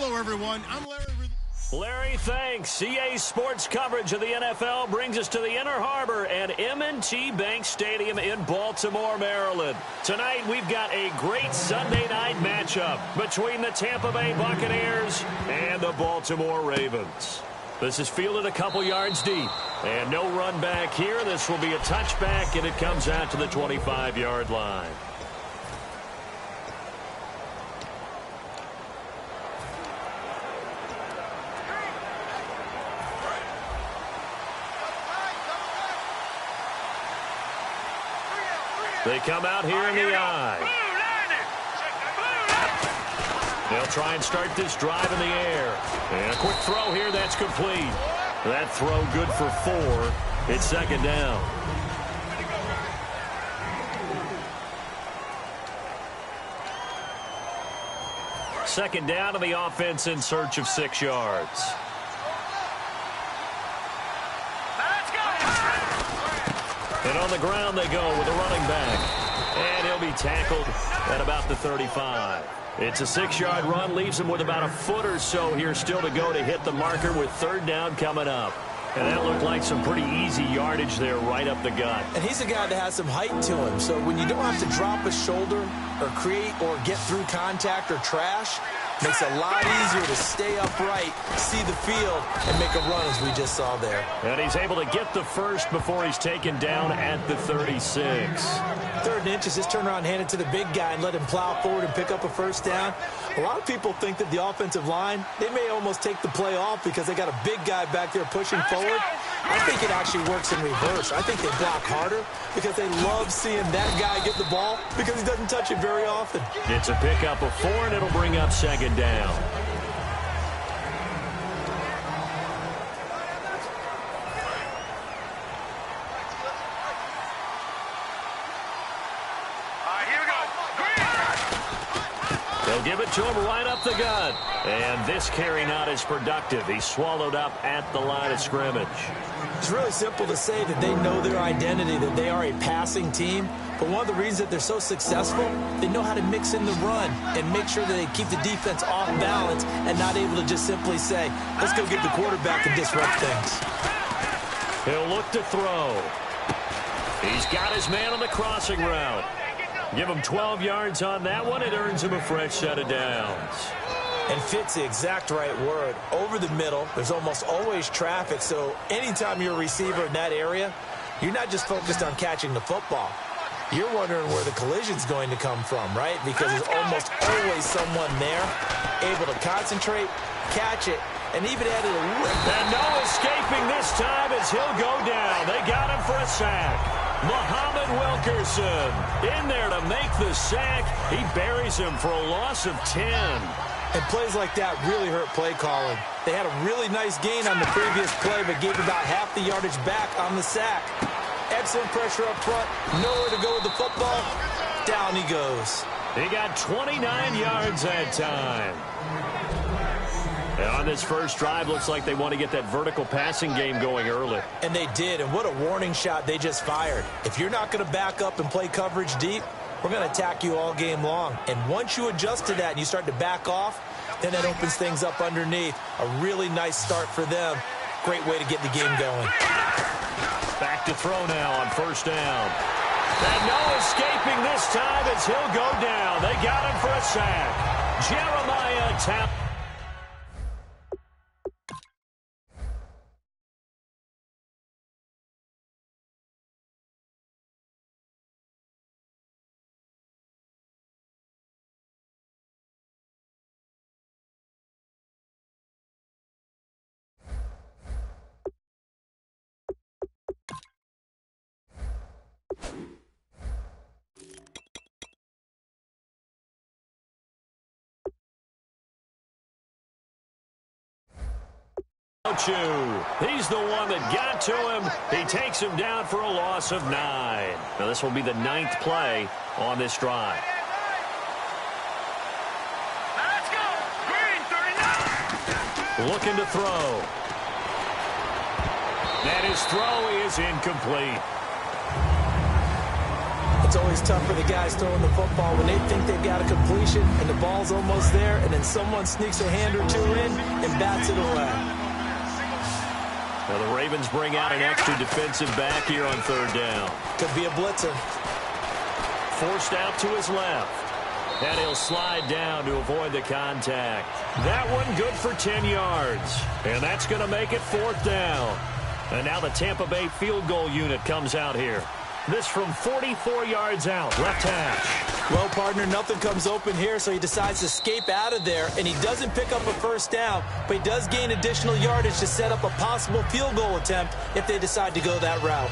Hello, everyone. I'm Larry. Larry, thanks. CA Sports coverage of the NFL brings us to the Inner Harbor at M&T Bank Stadium in Baltimore, Maryland. Tonight, we've got a great Sunday night matchup between the Tampa Bay Buccaneers and the Baltimore Ravens. This is fielded a couple yards deep, and no run back here. This will be a touchback, and it comes out to the 25-yard line. They come out here in the I. They'll try and start this drive in the air. And a quick throw here, that's complete. That throw good for 4. It's second down. Second down, and the offense in search of 6 yards. And on the ground they go with a running back. And he'll be tackled at about the 35. It's a 6-yard run, leaves him with about a foot or so here still to go to hit the marker with third down coming up. And that looked like some pretty easy yardage there right up the gut. And he's a guy that has some height to him. So when you don't have to drop a shoulder or create or get through contact or trash, makes it a lot easier to stay upright, see the field, and make a run as we just saw there. And he's able to get the first before he's taken down at the 36. Third and inches, just turn around, hand it to the big guy, and let him plow forward and pick up a first down. A lot of people think that the offensive line, they may almost take the play off because they got a big guy back there pushing forward. I think it actually works in reverse. I think they block harder because they love seeing that guy get the ball because he doesn't touch it very often. It's a pickup of 4, and it'll bring up second down. They'll give it to him right up the gut. And this carry not as productive. He's swallowed up at the line of scrimmage. It's really simple to say that they know their identity, that they are a passing team. But one of the reasons that they're so successful, they know how to mix in the run and make sure that they keep the defense off balance and not able to just simply say, let's go get the quarterback and disrupt things. He'll look to throw. He's got his man on the crossing route. Give him 12 yards on that one. It earns him a fresh set of downs. And fits the exact right word. Over the middle, there's almost always traffic, so anytime you're a receiver in that area, you're not just focused on catching the football. You're wondering where the collision's going to come from, right? Because there's almost always someone there able to concentrate, catch it, and even add it a little. And no escaping this time as he'll go down. They got him for a sack. Muhammad Wilkerson in there to make the sack. He buries him for a loss of 10. And plays like that really hurt play calling. They had a really nice gain on the previous play, but gave about half the yardage back on the sack. Excellent pressure up front. Nowhere to go with the football. Down he goes. He got 29 yards that time. And on this first drive, looks like they want to get that vertical passing game going early. And they did, and what a warning shot they just fired. If you're not going to back up and play coverage deep, we're going to attack you all game long. And once you adjust to that and you start to back off, then that opens things up underneath. A really nice start for them. Great way to get the game going. Back to throw now on first down. And no escaping this time as he'll go down. They got him for a sack. Jeremiah Tap. He's the one that got to him. He takes him down for a loss of 9. Now this will be the 9th play on this drive. Let's go. Green 39. Looking to throw. And his throw is incomplete. It's always tough for the guys throwing the football when they think they've got a completion and the ball's almost there, and then someone sneaks a hand or two in and bats it away. Well, the Ravens bring out an extra defensive back here on third down. Could be a blitzer. Forced out to his left. And he'll slide down to avoid the contact. That one good for 10 yards. And that's going to make it fourth down. And now the Tampa Bay field goal unit comes out here. This from 44 yards out, left hash. Well, partner, nothing comes open here, so he decides to escape out of there, and he doesn't pick up a first down, but he does gain additional yardage to set up a possible field goal attempt if they decide to go that route.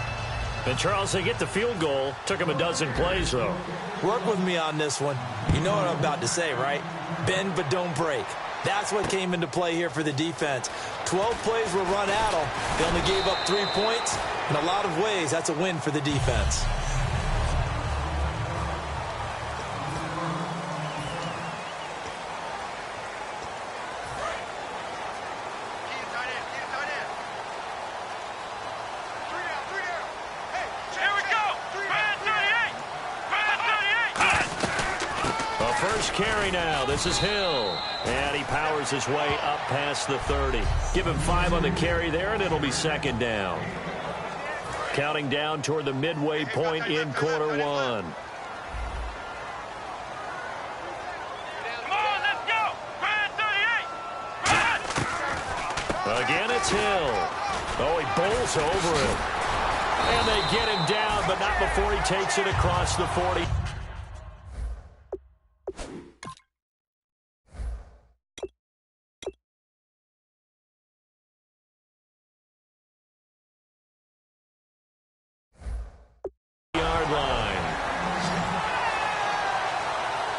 And, Charles, they get the field goal. Took him a dozen plays, though. Work with me on this one. You know what I'm about to say, right? Bend but don't break. That's what came into play here for the defense. 12 plays were run at them. They only gave up 3 points. In a lot of ways, that's a win for the defense. Carry now. This is Hill. And he powers his way up past the 30. Give him 5 on the carry there, and it'll be second down. Counting down toward the midway point in quarter one. Come on, let's go. 38. Again, it's Hill. Oh, he bowls over him. And they get him down, but not before he takes it across the 40.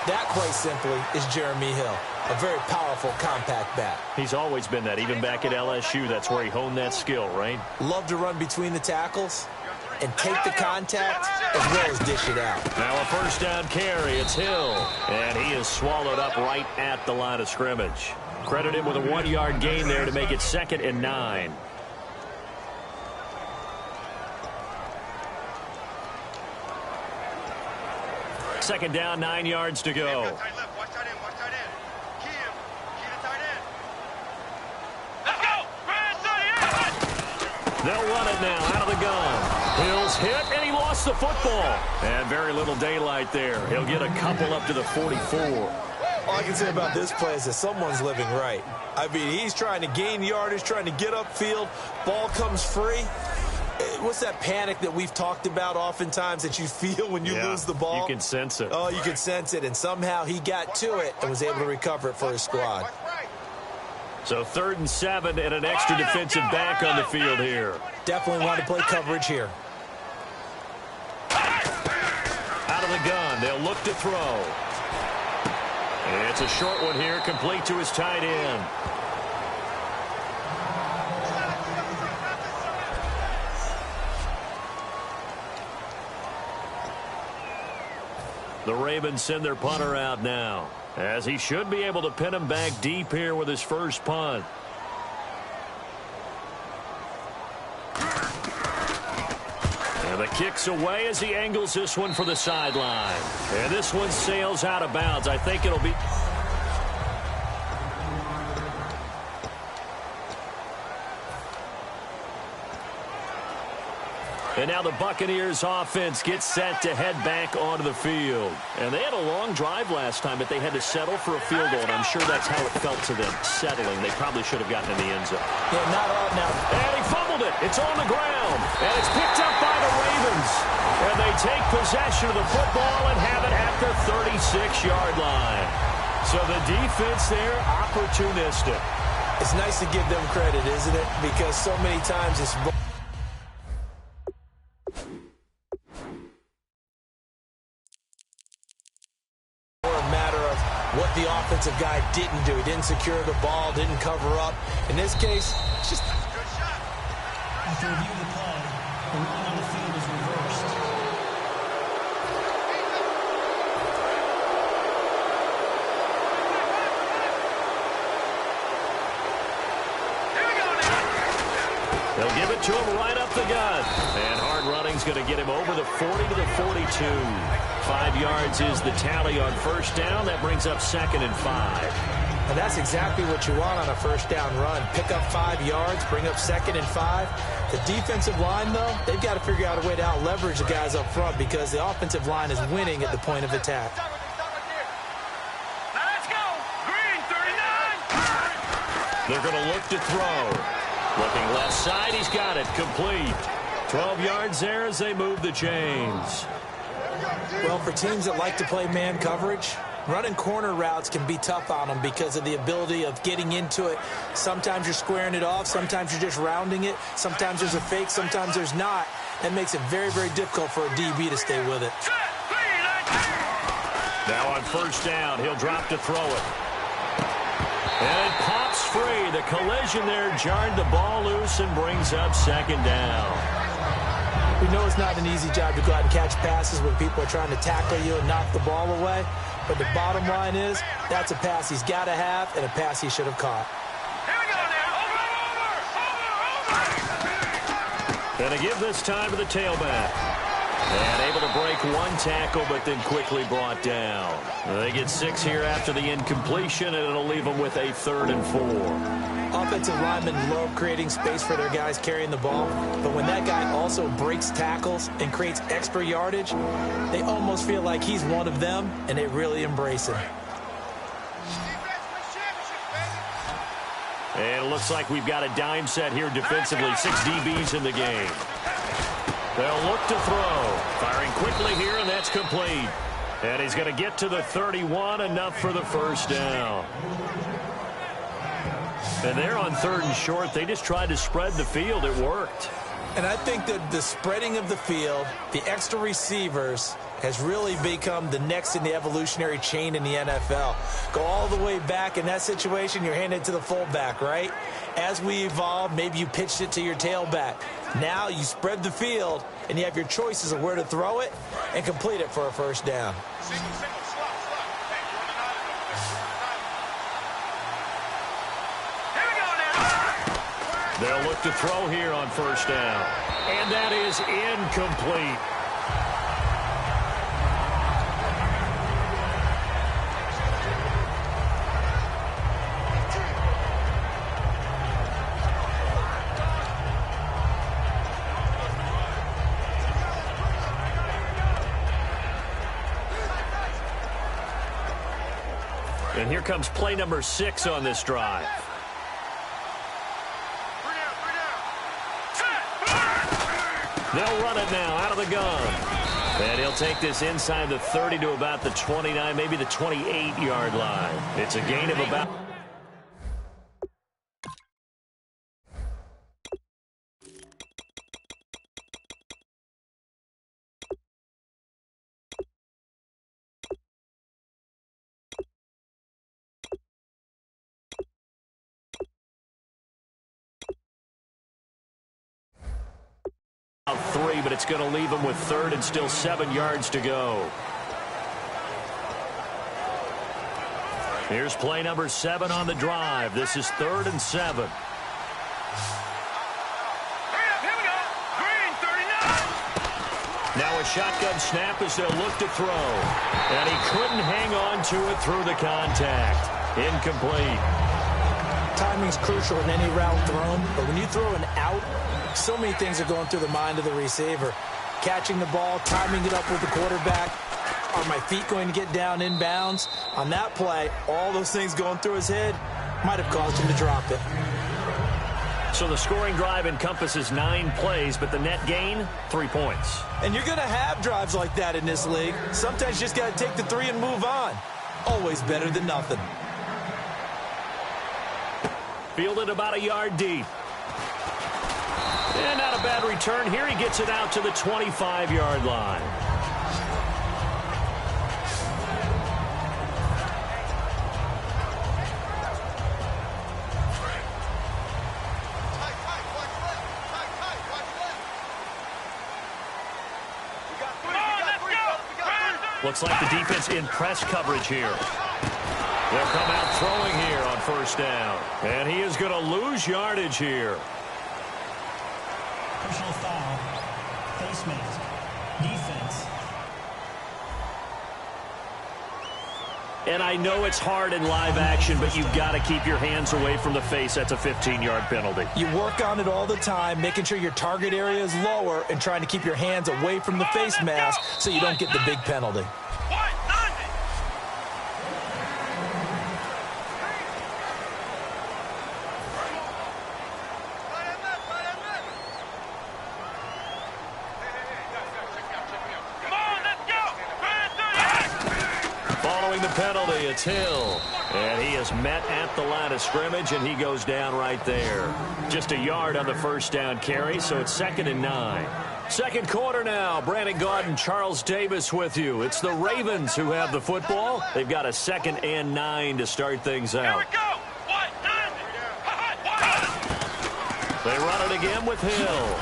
That, quite simply, is Jeremy Hill. A very powerful, compact bat. He's always been that. Even back at LSU, that's where he honed that skill, right? Love to run between the tackles and take the contact as well as dish it out. Now a first down carry. It's Hill. And he is swallowed up right at the line of scrimmage. Credit him with a 1-yard gain there to make it 2nd and 9. Second down, 9 yards to go. They'll run it now out of the gun. Hill's hit, and he lost the football. And very little daylight there. He'll get a couple up to the 44. All I can say about this play is that someone's living right. I mean, he's trying to gain yardage, trying to get upfield. Ball comes free. What's that panic that we've talked about oftentimes that you feel when you lose the ball? You can sense it. Oh, you can sense it. And somehow he got to it and was able to recover it for his squad. So 3rd and 7 and an extra defensive back on the field here. Definitely want to play coverage here. Out of the gun. They'll look to throw. It's a short one here, complete to his tight end. The Ravens send their punter out now, as he should be able to pin him back deep here with his first punt. And the kick's away as he angles this one for the sideline. And this one sails out of bounds. I think it'll be... And now the Buccaneers offense gets set to head back onto the field. And they had a long drive last time, but they had to settle for a field goal, and I'm sure that's how it felt to them, settling. They probably should have gotten in the end zone. Yeah, not all now. And he fumbled it. It's on the ground. And it's picked up by the Ravens. And they take possession of the football and have it at the 36-yard line. So the defense there, opportunistic. It's nice to give them credit, isn't it? Because so many times it's... what the offensive guy didn't do. He didn't secure the ball, didn't cover up. In this case, it's just... After review of the play, the ruling on the field is reversed. They'll give it to him right up the gut. And hard running's going to get him over the 40 to the 42. 5 yards is the tally on first down. That brings up 2nd and 5. And that's exactly what you want on a first down run. Pick up 5 yards, bring up 2nd and 5. The defensive line, though, they've got to figure out a way to out-leverage the guys up front because the offensive line is winning at the point of attack. Now let's go. Green, 39. They're going to look to throw. Looking left side, he's got it. Complete. 12 yards there as they move the chains. Well, for teams that like to play man coverage, running corner routes can be tough on them because of the ability of getting into it. Sometimes you're squaring it off. Sometimes you're just rounding it. Sometimes there's a fake. Sometimes there's not. That makes it very, very difficult for a DB to stay with it. Now on first down, he'll drop to throw it. And it pops free. The collision there jarred the ball loose and brings up 2nd down. We know it's not an easy job to go out and catch passes when people are trying to tackle you and knock the ball away. But the bottom line is, that's a pass he's got to have and a pass he should have caught. Here we go now. Over. And a give this time to the tailback. And able to break one tackle, but then quickly brought down. They get 6 here after the incompletion, and it'll leave them with a 3rd and 4. Offensive linemen love creating space for their guys carrying the ball, but when that guy also breaks tackles and creates extra yardage, they almost feel like he's one of them, and they really embrace him. And it looks like we've got a dime set here defensively. 6 DBs in the game. They'll look to throw. Firing quickly here, and that's complete. And he's going to get to the 31, enough for the first down. And they're on 3rd and short. They just tried to spread the field. It worked. And I think that the spreading of the field, the extra receivers, has really become the next in the evolutionary chain in the NFL. Go all the way back in that situation, you're handed it to the fullback, right? As we evolve, maybe you pitched it to your tailback. Now you spread the field, and you have your choices of where to throw it and complete it for a first down. They'll look to throw here on first down. And that is incomplete. And here comes play number 6 on this drive. They'll run it now out of the gun. And he'll take this inside the 30 to about the 29, maybe the 28-yard line. It's a gain of about... Three, but it's going to leave him with 3rd and still 7 yards to go. Here's play number 7 on the drive. This is 3rd and 7. Here we go. Green, 39. Now a shotgun snap as they'll look to throw. And he couldn't hang on to it through the contact. Incomplete. Timing's crucial in any route thrown, but when you throw an out, so many things are going through the mind of the receiver. Catching the ball, timing it up with the quarterback. Are my feet going to get down inbounds? On that play, all those things going through his head might have caused him to drop it. So the scoring drive encompasses 9 plays, but the net gain, 3 points. And you're going to have drives like that in this league. Sometimes you just got to take the 3 and move on. Always better than nothing. Fielded about a yard deep. And not a bad return here. He gets it out to the 25-yard line. Looks like the defense in press coverage here. They'll come out throwing here on first down. And he is going to lose yardage here. personal foul. Face mask. Defense. And I know it's hard in live action, but you've got to keep your hands away from the face. That's a 15-yard penalty. You work on it all the time, making sure your target area is lower and trying to keep your hands away from the face mask so you don't get the big penalty. Following the penalty, it's Hill. And he is met at the line of scrimmage, and he goes down right there. Just a yard on the first down carry, so it's 2nd and 9. Second quarter now. Brandon Gaudin, Charles Davis with you. It's the Ravens who have the football. They've got a 2nd and 9 to start things out. They run it again with Hill.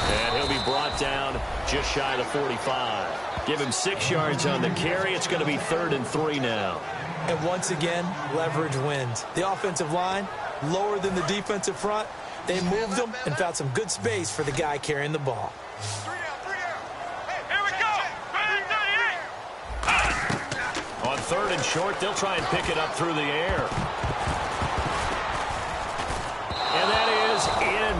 And he'll be brought down just shy of the 45. Give him 6 yards on the carry. It's going to be 3rd and 3 now. And once again, leverage wins. The offensive line, lower than the defensive front. They moved them and found some good space for the guy carrying the ball. Here we go. 38. On 3rd and short, they'll try and pick it up through the air. And that is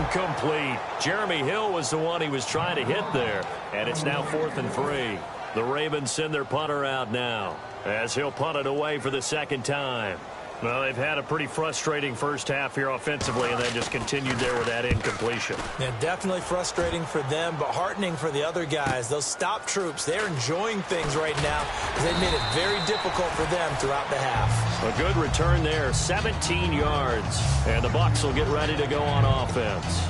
incomplete. Jeremy Hill was the one he was trying to hit there. And it's now 4th and 3. The Ravens send their punter out now as he'll punt it away for the 2nd time. Well, they've had a pretty frustrating first half here offensively and then just continued there with that incompletion. Yeah, definitely frustrating for them, but heartening for the other guys. Those stop troops, they're enjoying things right now because they've made it very difficult for them throughout the half. A good return there, 17 yards. And the Bucs will get ready to go on offense.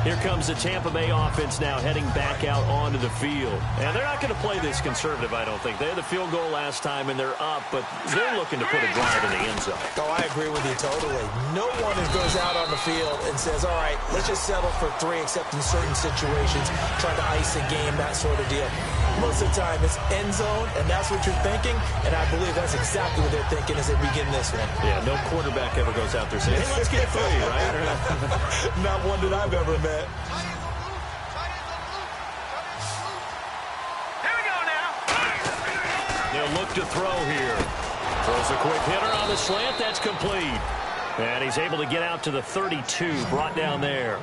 Here comes the Tampa Bay offense now heading back out onto the field. And they're not going to play this conservative, I don't think. They had the field goal last time, and they're up, but they're looking to put a drive in the end zone. Oh, I agree with you totally. No one goes out on the field and says, all right, let's just settle for 3, except in certain situations, trying to ice a game, that sort of deal. Most of the time, it's end zone, and that's what you're thinking, and I believe that's exactly what they're thinking as they begin this one. Yeah, no quarterback ever goes out there saying, hey, let's get 3, right? Not one that I've ever met. Here we go now. He'll look to throw here. Throws a quick hitter on the slant. That's complete. And he's able to get out to the 32, brought down there.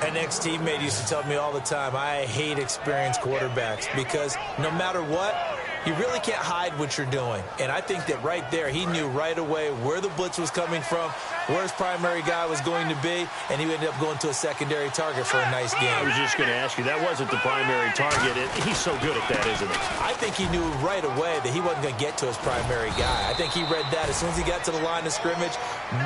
An ex-teammate used to tell me all the time, I hate experienced quarterbacks because no matter what, you really can't hide what you're doing. And I think that right there, he knew right away where the blitz was coming from, where his primary guy was going to be, and he ended up going to a secondary target for a nice game. I was just going to ask you, that wasn't the primary target. He's so good at that, isn't he? I think he knew right away that he wasn't going to get to his primary guy. I think he read that as soon as he got to the line of scrimmage,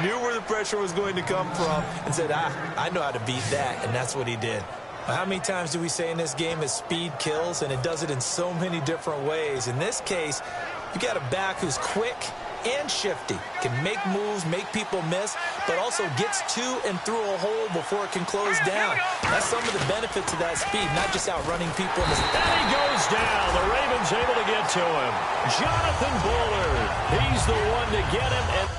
knew where the pressure was going to come from, and said, I know how to beat that, and that's what he did. How many times do we say in this game that speed kills, and it does it in so many different ways? In this case, you got a back who's quick and shifty, can make moves, make people miss, but also gets to and through a hole before it can close down. That's some of the benefits of that speed, not just outrunning people. And he goes down. The Ravens able to get to him. Jonathan Bullard. He's the one to get him. And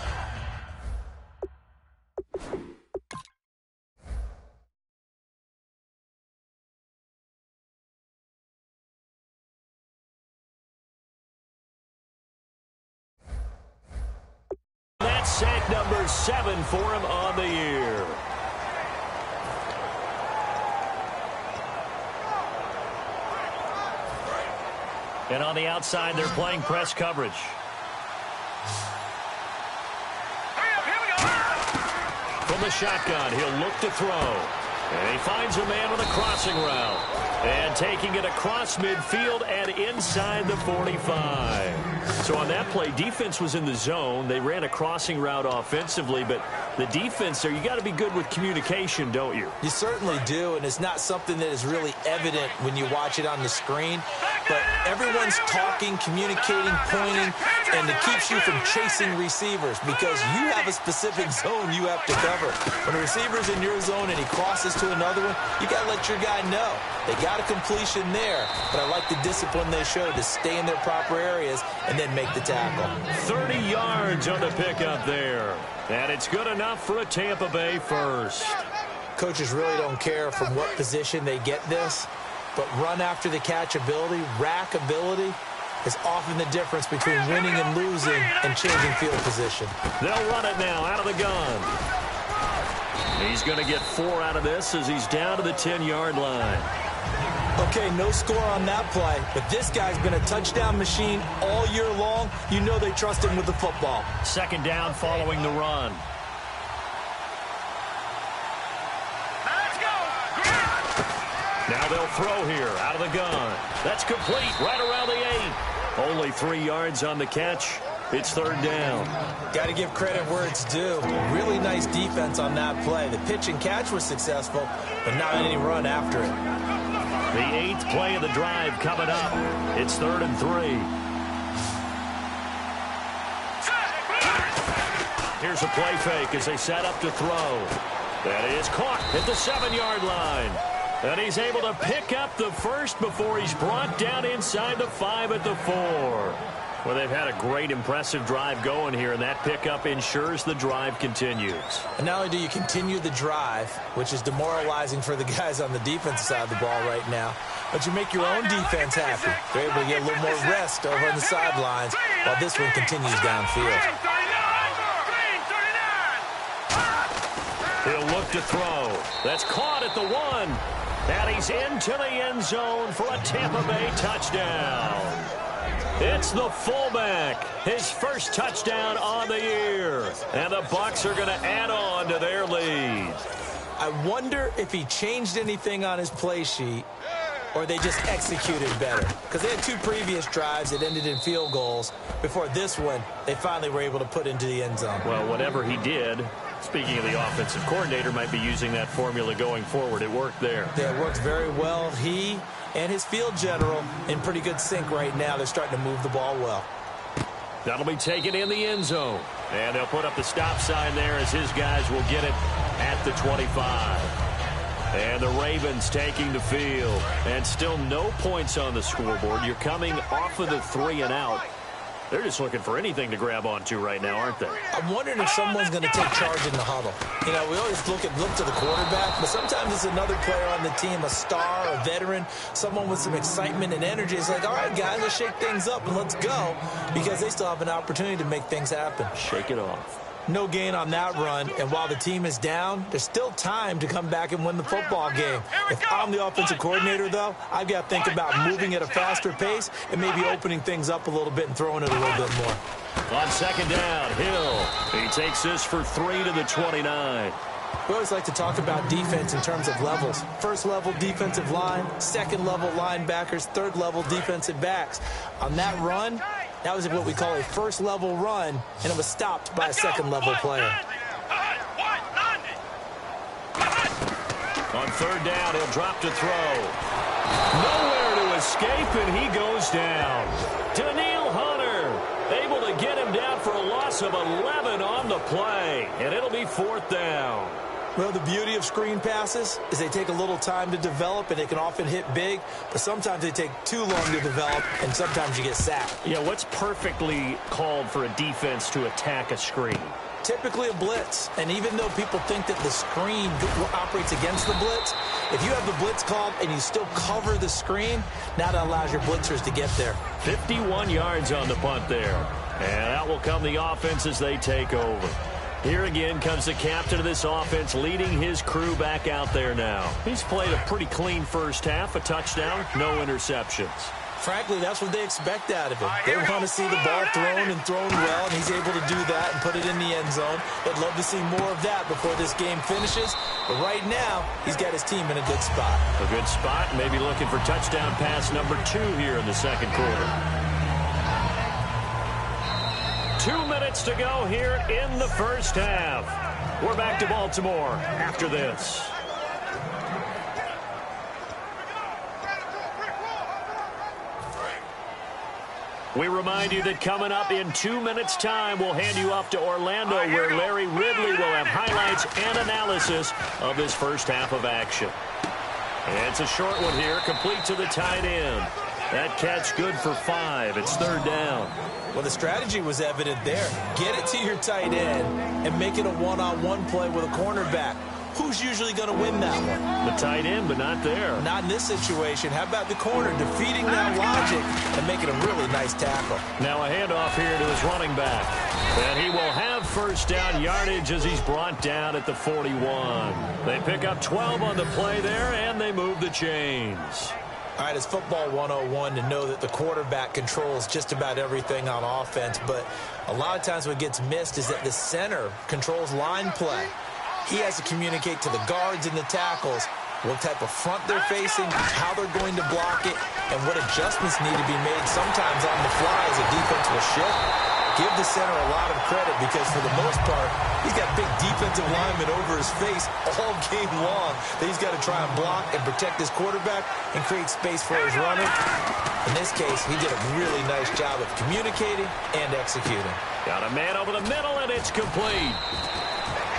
that's sack number 7 for him on the year. And on the outside, they're playing press coverage. From the shotgun, he'll look to throw. And he finds a man with a crossing route. And taking it across midfield and inside the 45. So on that play, defense was in the zone. They ran a crossing route offensively, but the defense there, you got to be good with communication, don't you? You certainly do, and it's not something that is really evident when you watch it on the screen. But everyone's talking, communicating, pointing, and it keeps you from chasing receivers because you have a specific zone you have to cover. When a receiver's in your zone and he crosses to another one, you got to let your guy know. They got a completion there, but I like the discipline they showed to stay in their proper areas and then make the tackle. 30 yards on the pickup there. And it's good enough for a Tampa Bay first. coaches really don't care from what position they get this, but run after the catch ability, rack ability, is often the difference between winning and losing and changing field position. They'll run it now out of the gun. He's going to get 4 out of this as he's down to the 10-yard line. Okay, no score on that play, but this guy's been a touchdown machine all year long. You know they trust him with the football. Second down following the run. Let's go. Now they'll throw here out of the gun. That's complete right around the 8. Only 3 yards on the catch. It's third down. Got to give credit where it's due. Really nice defense on that play. The pitch and catch was successful, but not any run after it. The 8th play of the drive coming up. It's 3rd and 3. Here's a play fake as they set up to throw. That is caught at the 7-yard line. And he's able to pick up the first before he's brought down inside the 5 at the 4. Well, they've had a great, impressive drive going here, and that pickup ensures the drive continues. And not only do you continue the drive, which is demoralizing for the guys on the defensive side of the ball right now, but you make your own defense happy. They're able to get a little more rest over on the sidelines while this one continues downfield. He'll look to throw. That's caught at the 1. And he's into the end zone for a Tampa Bay touchdown. It's the fullback, his first touchdown on the year. And the Bucs are going to add on to their lead. I wonder if he changed anything on his play sheet or they just executed better. Because they had 2 previous drives that ended in field goals. Before this one, they finally were able to put into the end zone. Well, whatever he did, speaking of the offensive coordinator, might be using that formula going forward. It worked there. Yeah, it worked very well. He and his field general in pretty good sync right now. They're starting to move the ball well. That'll be taken in the end zone. And they'll put up the stop sign there as his guys will get it at the 25. And the Ravens taking the field. And still no points on the scoreboard. You're coming off of the 3 and out. They're just looking for anything to grab onto right now, aren't they? I'm wondering if someone's going to take charge in the huddle. You know, we always look to the quarterback, but sometimes it's another player on the team, a star, a veteran, someone with some excitement and energy. It's like, all right, guys, let's shake things up and let's go, because they still have an opportunity to make things happen. Shake it off. No gain on that run, and while the team is down, there's still time to come back and win the football game. If I'm the offensive coordinator, though, I've got to think about moving at a faster pace and maybe opening things up a little bit and throwing it a little bit more. On second down, Hill. He takes this for 3 to the 29. We always like to talk about defense in terms of levels. First level defensive line, second level linebackers, third level defensive backs. On that run, that was what we call a first level run, and it was stopped by a second level player. On third down, he'll drop to throw. Nowhere to escape, and he goes down. Daniil Hunter able to get him down for a loss of 11 on the play, and it'll be 4th down. Well, the beauty of screen passes is they take a little time to develop, and they can often hit big, but sometimes they take too long to develop, and sometimes you get sacked. Yeah, what's perfectly called for a defense to attack a screen? Typically a blitz, and even though people think that the screen operates against the blitz, if you have the blitz called and you still cover the screen, now that allows your blitzers to get there. 51 yards on the punt there, and out will come the offense as they take over. Here again comes the captain of this offense leading his crew back out there now. He's played a pretty clean first half, a touchdown, no interceptions. Frankly, that's what they expect out of him. They want to see the ball thrown and thrown well, and he's able to do that and put it in the end zone. They'd love to see more of that before this game finishes. But right now, he's got his team in a good spot. A good spot, maybe looking for touchdown pass number 2 here in the second quarter. 2 minutes to go here in the first half. We're back to Baltimore after this. We remind you that coming up in 2 minutes' time, we'll hand you off to Orlando, where Larry Ridley will have highlights and analysis of this first half of action. And it's a short one here, complete to the tight end. That catch good for 5. It's third down. Well, the strategy was evident there. Get it to your tight end and make it a one-on-one play with a cornerback. who's usually going to win that one? The tight end, but not there. Not in this situation. How about the corner defeating that logic and making a really nice tackle? Now a handoff here to his running back. And he will have first down yardage as he's brought down at the 41. They pick up 12 on the play there, and they move the chains. All right, it's football 101 to know that the quarterback controls just about everything on offense, but a lot of times what gets missed is that the center controls line play. He has to communicate to the guards and the tackles what type of front they're facing, how they're going to block it, and what adjustments need to be made sometimes on the fly as a defense will shift. Give the center a lot of credit because for the most part, he's got big defensive linemen over his face all game long that he's got to try and block and protect his quarterback and create space for his runner. In this case, he did a really nice job of communicating and executing. Got a man over the middle, and it's complete.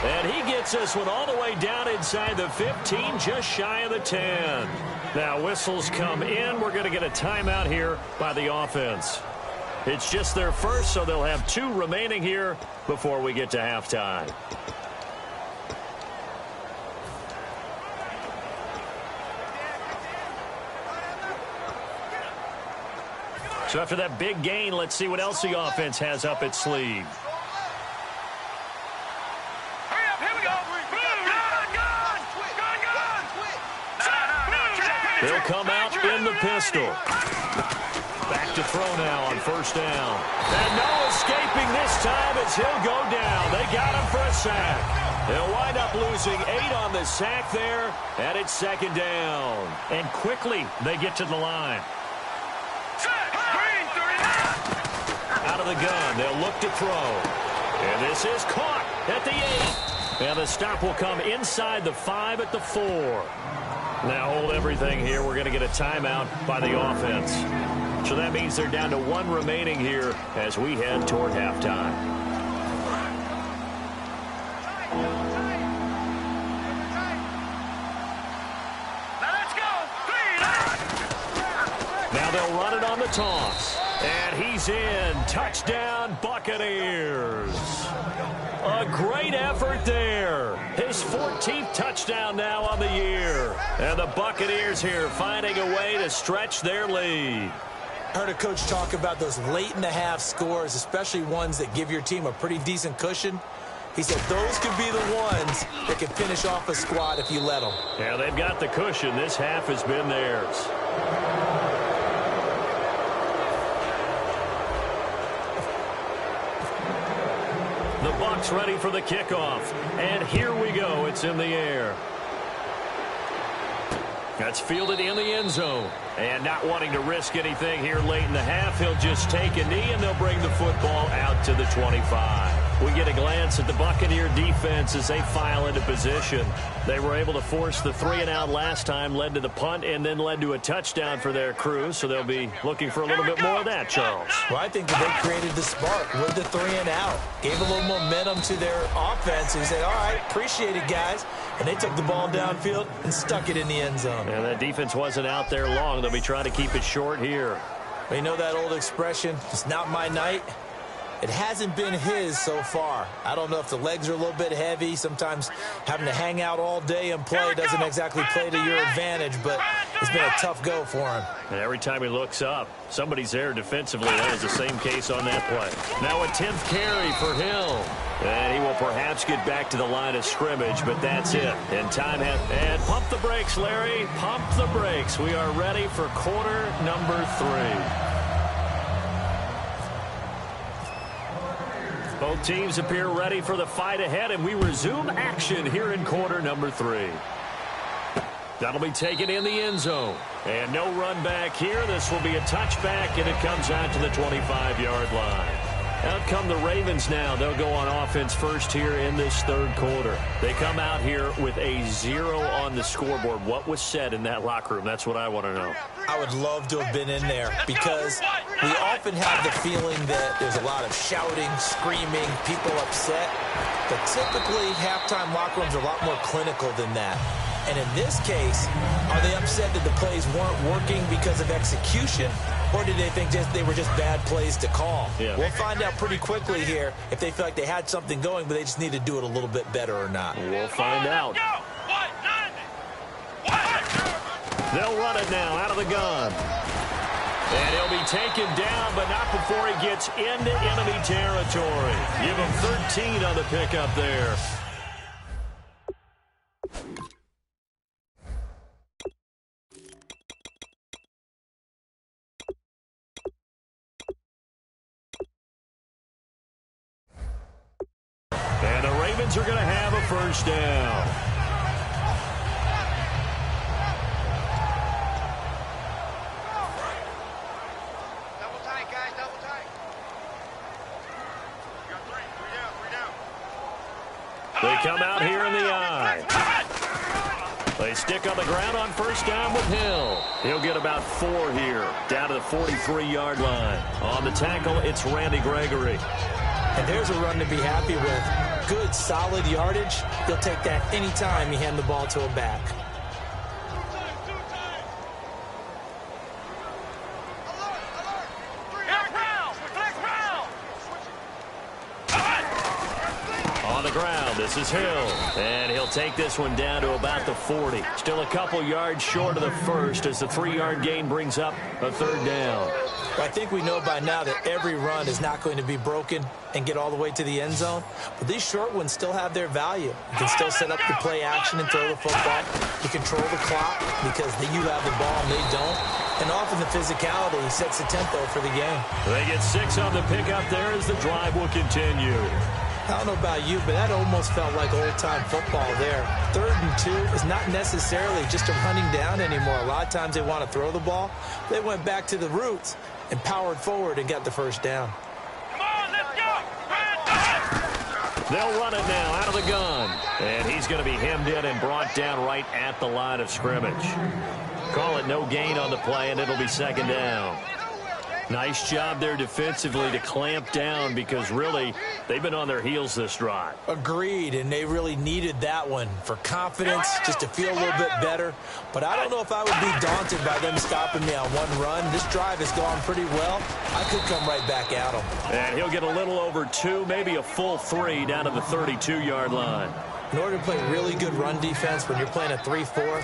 And he gets this one all the way down inside the 15, just shy of the 10. Now whistles come in. We're going to get a timeout here by the offense. It's just their first, so they'll have 2 remaining here before we get to halftime. So after that big gain, let's see what else the offense has up its sleeve. They'll come out in the pistol. Back to throw now on first down. And no escaping this time as he'll go down. They got him for a sack. They'll wind up losing 8 on the sack there, and it's second down. And quickly they get to the line. Out of the gun, they'll look to throw. And this is caught at the 8. And the stop will come inside the 5 at the 4. Now hold everything here. We're going to get a timeout by the offense. So that means they're down to 1 remaining here as we head toward halftime. Now they'll run it on the toss. And he's in. Touchdown, Buccaneers. A great effort there. His 14th touchdown now on the year. And the Buccaneers here finding a way to stretch their lead. I heard a coach talk about those late-in-the-half scores, especially ones that give your team a pretty decent cushion. He said those could be the ones that can finish off a squad if you let them. Yeah, they've got the cushion. This half has been theirs. The Bucs ready for the kickoff. And here we go. It's in the air. That's fielded in the end zone. And not wanting to risk anything here late in the half, he'll just take a knee, and they'll bring the football out to the 25. We get a glance at the Buccaneer defense as they file into position. They were able to force the 3-and-out last time, led to the punt, and then led to a touchdown for their crew. So they'll be looking for a little bit more of that, Charles. Well, I think that they created the spark with the 3-and-out. Gave a little momentum to their offense and said, all right, appreciate it, guys. And they took the ball downfield and stuck it in the end zone. And that defense wasn't out there long. They'll be trying to keep it short here. Well, you know that old expression, it's not my night? It hasn't been his so far. I don't know if the legs are a little bit heavy. Sometimes having to hang out all day and play doesn't exactly play to your advantage, but it's been a tough go for him. And every time he looks up, somebody's there defensively. That was the same case on that play. Now a 10th carry for Hill. And he will perhaps get back to the line of scrimmage, but that's it. And time has... And pump the brakes, Larry. Pump the brakes. We are ready for quarter number 3. Both teams appear ready for the fight ahead, and we resume action here in quarter number 3. That'll be taken in the end zone. And no run back here. This will be a touchback, and it comes out to the 25-yard line. Out come the Ravens now. They'll go on offense first here in this third quarter. They come out here with a 0 on the scoreboard. What was said in that locker room? That's what I want to know. I would love to have been in there because we often have the feeling that there's a lot of shouting, screaming, people upset. But typically, halftime locker rooms are a lot more clinical than that. And in this case, are they upset that the plays weren't working because of execution? Or did they think they were just bad plays to call? Yeah. We'll find out pretty quickly here if they feel like they had something going, but they just need to do it a little bit better or not. We'll find out. They'll run it now out of the gun. And he'll be taken down, but not before he gets into enemy territory. Give him 13 on the pickup there. And the Ravens are going to have a first down. Double tight, guys, double tight. You got three down. They come out here in the eye. They stick on the ground on first down with Hill. He'll get about 4 here, down to the 43-yard line. On the tackle, it's Randy Gregory. And there's a run to be happy with. Good, solid yardage. He'll take that anytime you hand the ball to a back. On the ground, this is Hill. And he'll take this one down to about the 40. Still a couple yards short of the first as the 3-yard gain brings up a third down. I think we know by now that every run is not going to be broken and get all the way to the end zone. But these short ones still have their value. You can still set up the play action and throw the football. You control the clock because you have the ball and they don't. And often the physicality sets the tempo for the game. They get 6 on the pickup there as the drive will continue. I don't know about you, but that almost felt like old-time football there. 3rd and 2 is not necessarily just a running down anymore. A lot of times they want to throw the ball. They went back to the roots and powered forward and got the first down. Come on, let's go. They'll run it now out of the gun. And he's going to be hemmed in and brought down right at the line of scrimmage. Call it no gain on the play, and it'll be second down. Nice job there defensively to clamp down because really they've been on their heels this drive. Agreed, and they really needed that one for confidence, just to feel a little bit better. But I don't know if I would be daunted by them stopping me on one run. This drive has gone pretty well. I could come right back at them. And he'll get a little over 2, maybe a full 3 down to the 32-yard line. In order to play really good run defense when you're playing a 3-4,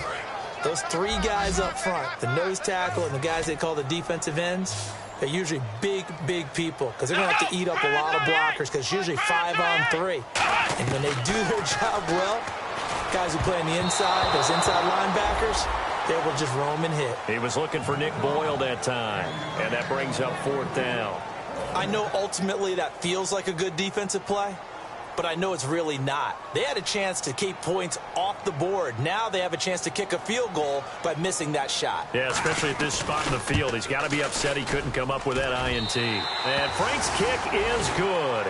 those 3 guys up front, the nose tackle and the guys they call the defensive ends, they're usually big, big people because they're going to have to eat up a lot of blockers because it's usually 5 on 3. And when they do their job well, guys who play on the inside, those inside linebackers, they will just roam and hit. He was looking for Nick Boyle that time, and that brings up 4th down. I know ultimately that feels like a good defensive play, but I know it's really not. They had a chance to keep points off the board. Now they have a chance to kick a field goal by missing that shot. Yeah, especially at this spot in the field. He's got to be upset he couldn't come up with that INT. And Frank's kick is good.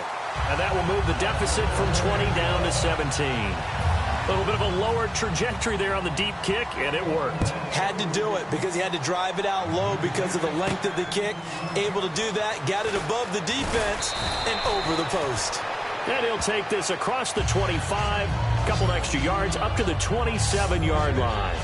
And that will move the deficit from 20 down to 17. A little bit of a lower trajectory there on the deep kick, and it worked. Had to do it because he had to drive it out low because of the length of the kick. Able to do that, got it above the defense and over the post. And he'll take this across the 25, a couple extra yards, up to the 27-yard line.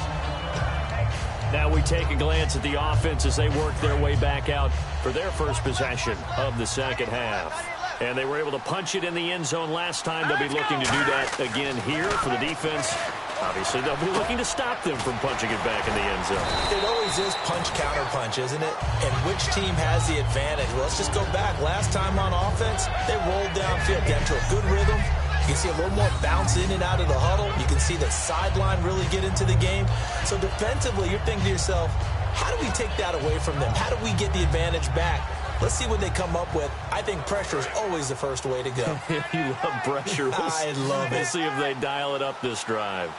Now we take a glance at the offense as they work their way back out for their first possession of the second half. And they were able to punch it in the end zone last time. They'll be looking to do that again here for the defense. Obviously, they'll be looking to stop them from punching it back in the end zone. It always is punch-counter-punch, isn't it? And which team has the advantage? Well, let's just go back. Last time on offense, they rolled downfield, got into a good rhythm. You can see a little more bounce in and out of the huddle. You can see the sideline really get into the game. So defensively, you're thinking to yourself, how do we take that away from them? How do we get the advantage back? Let's see what they come up with. I think pressure is always the first way to go. You love pressure. I love it. We'll see if they dial it up this drive.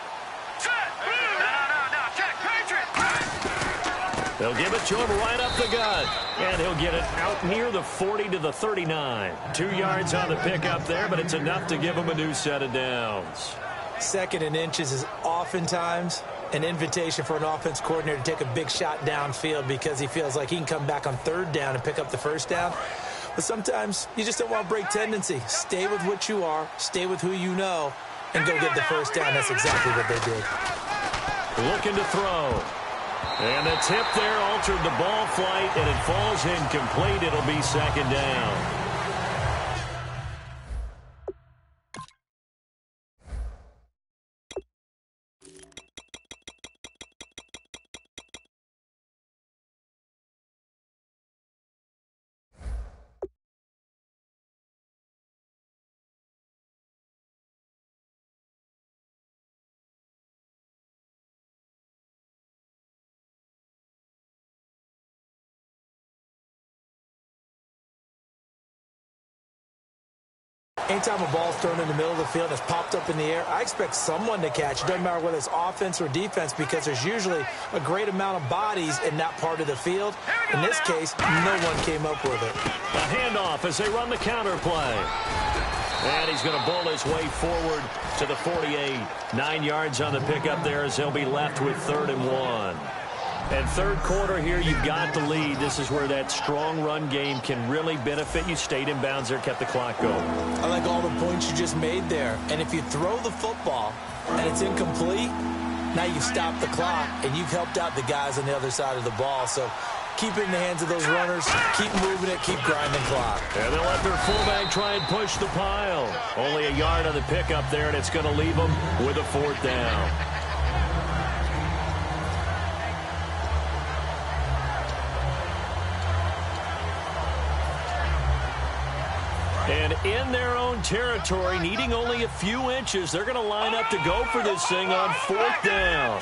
They'll give it to him right up the gut. And he'll get it out near the 40 to the 39. 2 yards on the pickup there, but it's enough to give him a new set of downs. 2nd and inches is oftentimes an invitation for an offense coordinator to take a big shot downfield because he feels like he can come back on 3rd down and pick up the first down. But sometimes you just don't want to break tendency. Stay with what you are, stay with who you know, and go get the first down. That's exactly what they did. Looking to throw. And the tip there altered the ball flight, and it falls incomplete. It'll be second down. Anytime a ball's thrown in the middle of the field and it's popped up in the air, I expect someone to catch. It doesn't matter whether it's offense or defense because there's usually a great amount of bodies in that part of the field. In this case, no one came up with it. A handoff as they run the counter play. And he's going to bowl his way forward to the 48. 9 yards on the pickup there as they'll be left with 3rd and 1. And third quarter here, you've got the lead. This is where that strong run game can really benefit you. Stayed in bounds there, kept the clock going. I like all the points you just made there. And if you throw the football and it's incomplete, now you've stopped the clock and you've helped out the guys on the other side of the ball. So keep it in the hands of those runners. Keep moving it. Keep grinding clock. And they'll let their fullback try and push the pile. Only a yard on the pickup there, and it's going to leave them with a 4th down. And in their own territory, needing only a few inches, they're going to line up to go for this thing on 4th down.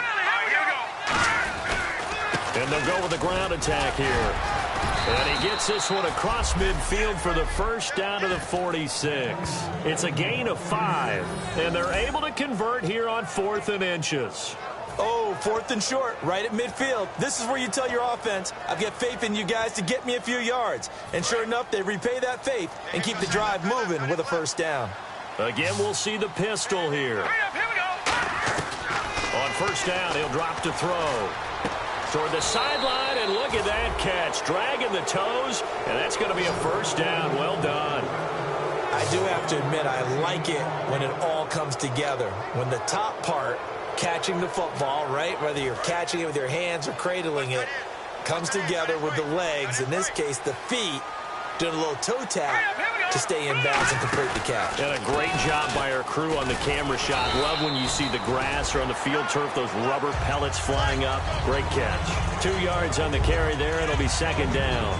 And they'll go with a ground attack here. And he gets this one across midfield for the first down to the 46. It's a gain of 5. And they're able to convert here on 4th and inches. Oh, 4th and short, right at midfield. This is where you tell your offense, I've got faith in you guys to get me a few yards. And sure enough, they repay that faith and keep the drive moving with a 1st down. Again, we'll see the pistol here. On 1st down, he'll drop to throw. Toward the sideline, and look at that catch. Dragging the toes, and that's going to be a 1st down. Well done. I do have to admit, I like it when it all comes together. When the top part, catching the football, right, whether you're catching it with your hands or cradling it, comes together with the legs, in this case the feet, doing a little toe tap to stay in bounds and complete the catch. And a great job by our crew on the camera shot. Love when you see the grass or on the field turf, those rubber pellets flying up. Great catch. 2 yards on the carry there, and it'll be 2nd down.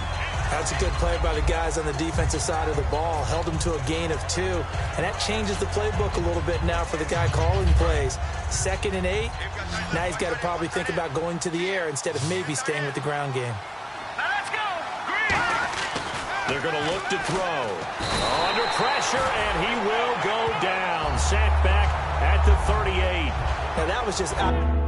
That's a good play by the guys on the defensive side of the ball. Held them to a gain of 2. And that changes the playbook a little bit now for the guy calling plays. 2nd and 8. Now he's got to probably think about going to the air instead of maybe staying with the ground game. They're going to look to throw. Under pressure, and he will go down. Sacked back at the 38. Now that was just out.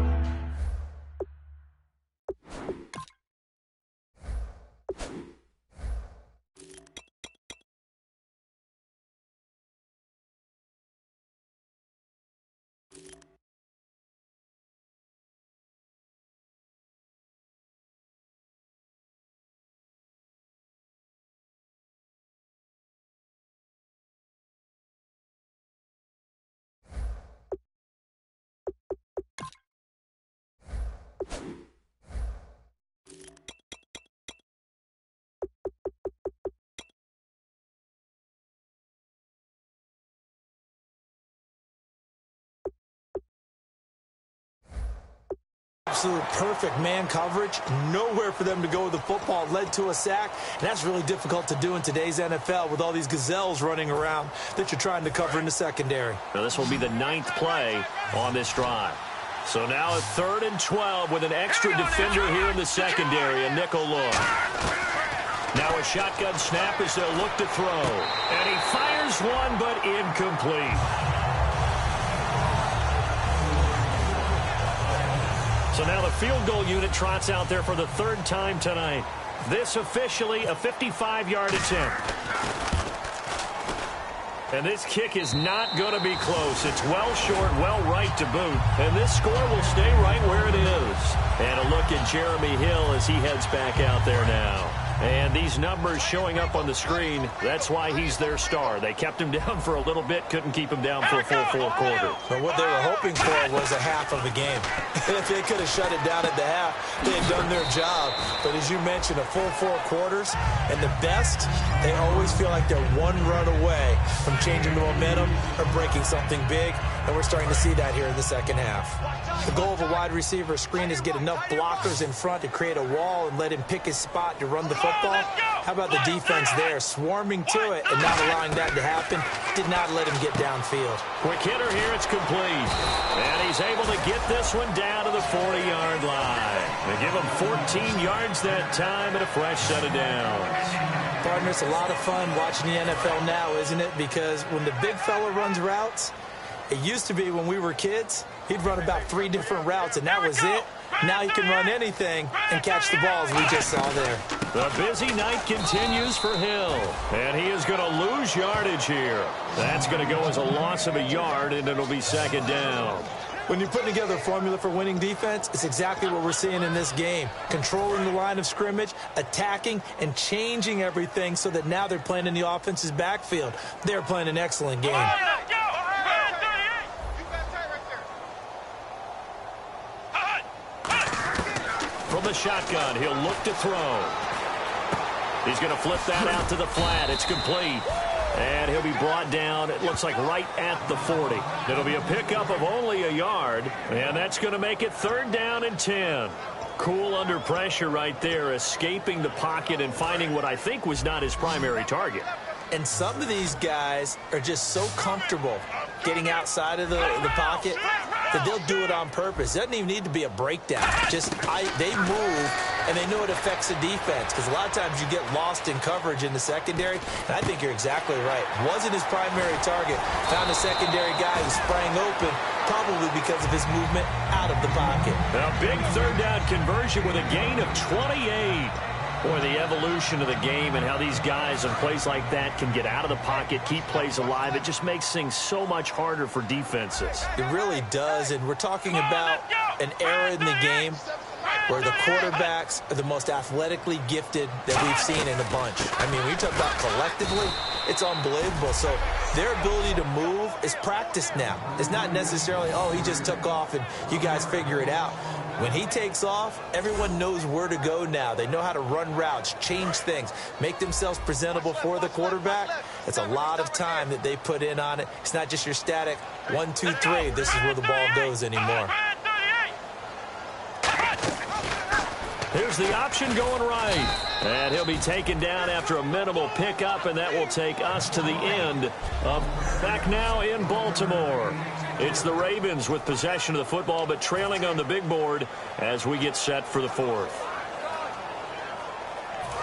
Absolute perfect man coverage. Nowhere for them to go with the football. Led to a sack. And that's really difficult to do in today's NFL with all these gazelles running around that you're trying to cover in the secondary. Now this will be the 9th play on this drive. So now a 3rd and 12 with an extra defender here in the secondary, a nickel look. Now a shotgun snap as they'll look to throw. And he fires one, but incomplete. So now the field goal unit trots out there for the 3rd time tonight. This officially a 55-yard attempt. And this kick is not going to be close. It's well short, well right to boot. And this score will stay right where it is. And a look at Jeremy Hill as he heads back out there now. And these numbers showing up on the screen, that's why he's their star. They kept him down for a little bit, couldn't keep him down for a full 4 quarters. But what they were hoping for was a half of a game. If they could have shut it down at the half, they had done their job. But as you mentioned, a full 4 quarters, and the best, they always feel like they're one run away from changing the momentum or breaking something big, and we're starting to see that here in the second half. The goal of a wide receiver screen is get enough blockers in front to create a wall and let him pick his spot to run the football. How about the defense there, swarming to it and not allowing that to happen? Did not let him get downfield. Quick hitter here, it's complete. And he's able to get this one down to the 40-yard line. They give him 14 yards that time and a fresh set of downs. Partner, it's a lot of fun watching the NFL now, isn't it? Because when the big fella runs routes, it used to be when we were kids, he'd run about 3 different routes, and that was it. Now he can run anything and catch the balls we just saw there. The busy night continues for Hill, and he is going to lose yardage here. That's going to go as a loss of a yard, and it'll be second down. When you're putting together a formula for winning defense, it's exactly what we're seeing in this game. Controlling the line of scrimmage, attacking, and changing everything so that now they're playing in the offense's backfield. They're playing an excellent game. From the shotgun, he'll look to throw. He's going to flip that out to the flat. It's complete. And he'll be brought down, it looks like right at the 40. It'll be a pickup of only a yard, and that's going to make it 3rd down and 10. Cool under pressure right there, escaping the pocket and finding what I think was not his primary target. And some of these guys are just so comfortable getting outside of the pocket that they'll do it on purpose. It doesn't even need to be a breakdown. They move, and they know it affects the defense, because a lot of times you get lost in coverage in the secondary, and I think you're exactly right. Wasn't his primary target. Found a secondary guy who sprang open, probably because of his movement out of the pocket. A big 3rd down conversion with a gain of 28. Boy, the evolution of the game and how these guys in plays like that can get out of the pocket, keep plays alive, it just makes things so much harder for defenses. It really does, and we're talking about an era in the game where the quarterbacks are the most athletically gifted that we've seen in a bunch. I mean, when you talk about collectively, it's unbelievable. So their ability to move is practiced now. It's not necessarily, oh, he just took off and you guys figure it out. When he takes off, everyone knows where to go now. They know how to run routes, change things, make themselves presentable for the quarterback. It's a lot of time that they put in on it. It's not just your static 1, 2, 3. This is where the ball goes anymore. Here's the option going right. And he'll be taken down after a minimal pickup, and that will take us to the end of back now in Baltimore. It's the Ravens with possession of the football, but trailing on the big board as we get set for the 4th.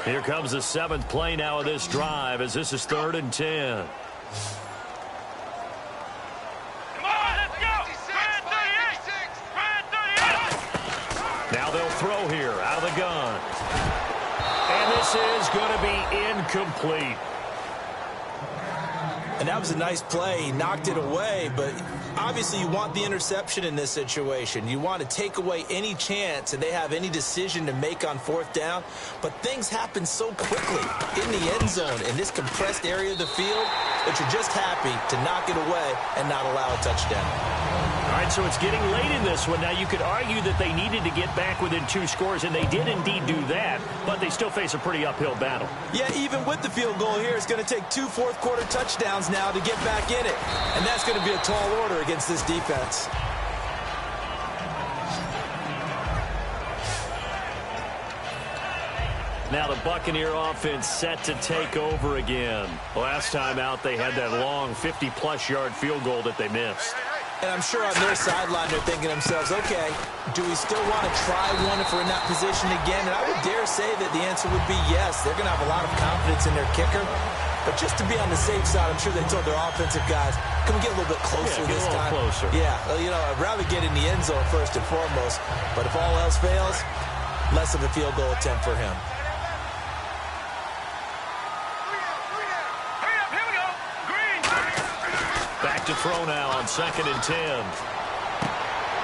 Here comes the 7th play now of this drive, as this is 3rd and 10. Now they'll throw here out of the gun. And this is going to be incomplete. And that was a nice play. He knocked it away, but obviously you want the interception in this situation. You want to take away any chance that they have any decision to make on 4th down. But things happen so quickly in the end zone in this compressed area of the field that you're just happy to knock it away and not allow a touchdown. All right, so it's getting late in this one. Now, you could argue that they needed to get back within 2 scores, and they did indeed do that, but they still face a pretty uphill battle. Yeah, even with the field goal here, it's going to take 2 fourth-quarter touchdowns now to get back in it, and that's going to be a tall order against this defense. Now the Buccaneer offense set to take over again. Last time out, they had that long 50-plus yard field goal that they missed. And I'm sure on their sideline they're thinking to themselves, okay, do we still want to try one if we're in that position again? And I would dare say that the answer would be yes. They're going to have a lot of confidence in their kicker. But just to be on the safe side, I'm sure they told their offensive guys, can we get a little bit closer this time? Closer. Yeah, you know, I'd rather get in the end zone first and foremost. But if all else fails, less of a field goal attempt for him. Back to throw now on 2nd and 10.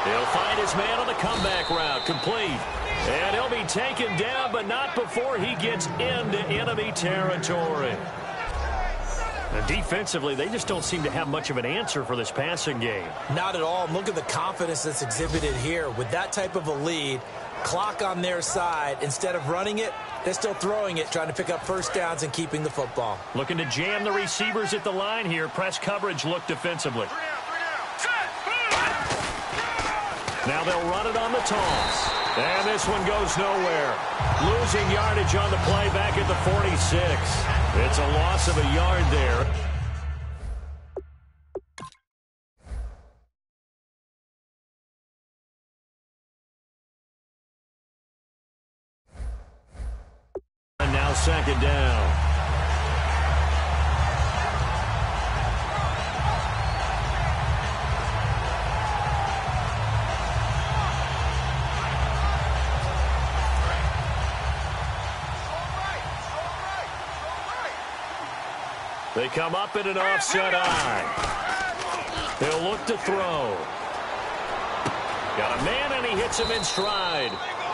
He'll find his man on the comeback route. Complete. And he'll be taken down, but not before he gets into enemy territory. And defensively, they just don't seem to have much of an answer for this passing game. Not at all. Look at the confidence that's exhibited here. With that type of a lead, clock on their side, instead of running it, they're still throwing it, trying to pick up first downs and keeping the football. Looking to jam the receivers at the line here. Press coverage look defensively. Now they'll run it on the toss. And this one goes nowhere. Losing yardage on the play back at the 46. It's a loss of a yard there. And now second down. They come up in an offset eye. He'll look to throw. Got a man, and he hits him in stride.